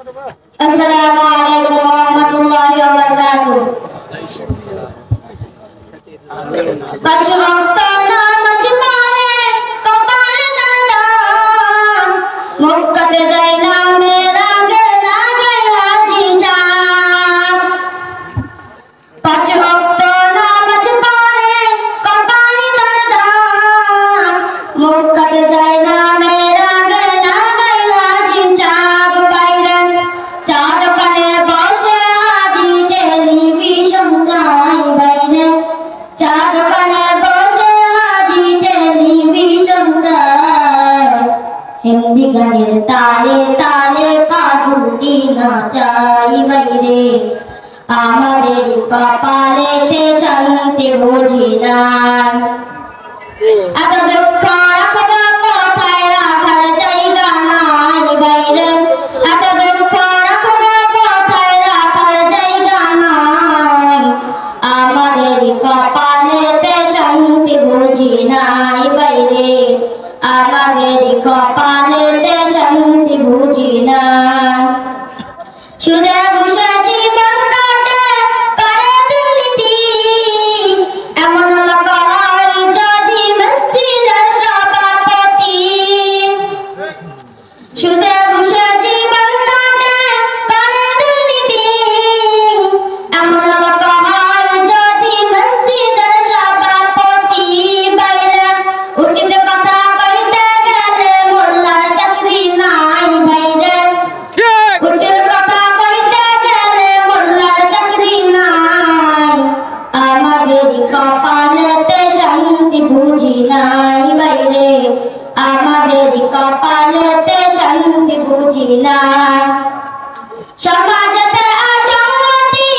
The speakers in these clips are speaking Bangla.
Assalamualaikum warahmatullahi wabarakatuh. Baca waktu namaz pare kapal tandam mukkat jaina mera gana gaya disham. Baca waktu namaz pare kapal tandam mukkat jaina mera gana gaya disham. Bairan চাঁদ কানে বসে আজি টেলিভিশন চাই বাইরে চাঁদ কানে বসে আজি টেলিভিশন চাই হিন্দি গানের তালে তালে পা দুটি নাচাই বাইরে আমাদের কপালেতে শান্তি বুঝি নাই এত দুঃখ রাখবো কোথায় রাখার জায়গা নাই বাইরে এত দুঃখ কপালেতে শান্তি বুঝি নাই বাইরে আমাদের কপালেতে শান্তি বুঝি নাই সুদে ঘুষে জীবন কাটে করে দুর্নীতি এমন লোক হয় যদি মসজিদের সভাপতি সুদে ঘুষে জীবন কাটে করে দুর্নীতি এমন লোক উচিত কথা কইতে গেলে মোল্লার চাকরি নাই বাইরে উচিত কথা কইতে গেলে মোল্লার চাকরি নাই আমাদের কপালেতে শান্তি বুঝি নাই বাইরে আমাদের কপালেতে শান্তি বুঝি নাই সমাজেতে অসঙ্গতি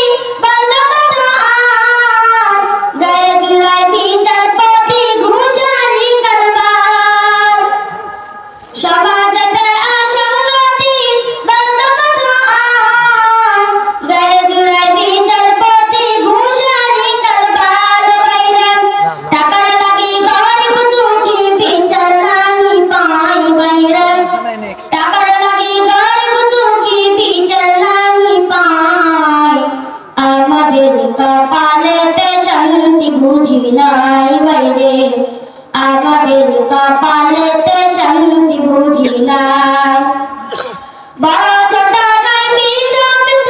বন্ধ কত আর গায়ে জুড়ায় বিচারপতি ঘুষারি কারবার সমাজেতে অসঙ্গতি বন্ধ কত আর গায়ে জুড়ায় বিচারপতি ঘুষারি কারবার বাইরে টাকার লাগি গরিব দুঃখী বিচার নাই পাই বাইরে টাকার লাগি গরিব দুঃখী বিচার নাই পাই আমাদের কপালেতে শান্তি বুঝি নাই বাইরে আমাদের কপালেতে শান্তি বুঝি নাই বড় ছোট নাই বিজবিত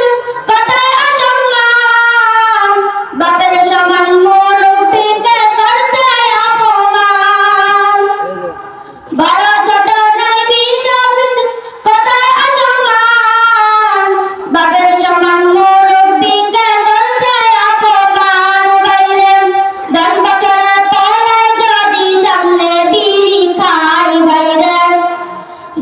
কথায় অসম্মান বাপের সমান মুরব্বিকে করছে অপমান বড় ছোট নাই বিজবিত কথায় অসম্মান বাপের সমান মুরব্বিকে করছে অপমান বাইরে 10 বছরের পরে যদি সামনে বিড়ি খাই বাইরে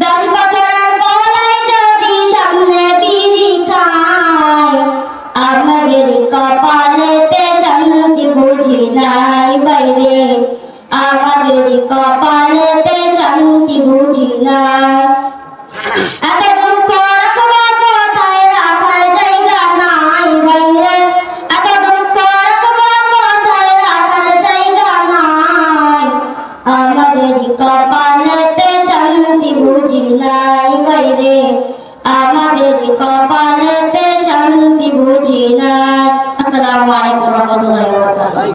10 বছরের পরে যদি সামনে বিড়ি খাই আমাদের কপালেতে শান্তি বুঝি নাই বাইরে আমাদের কপালেতে শান্তি বুঝি নাই এত দুঃখ রাখবো কোথায় রাখার জায়গা নাই বাইরে এত দুঃখ রাখবো কোথায় রাখার জায়গা নাই আমাদের কপালেতে শান্তি বুঝি নাই বাইরে আমাদের কপালেতে শান্তি বুঝি নাই। আসসালামু আলাইকুম ওয়া রাহমাতুল্লাহি ওয়া বারাকাতুহু।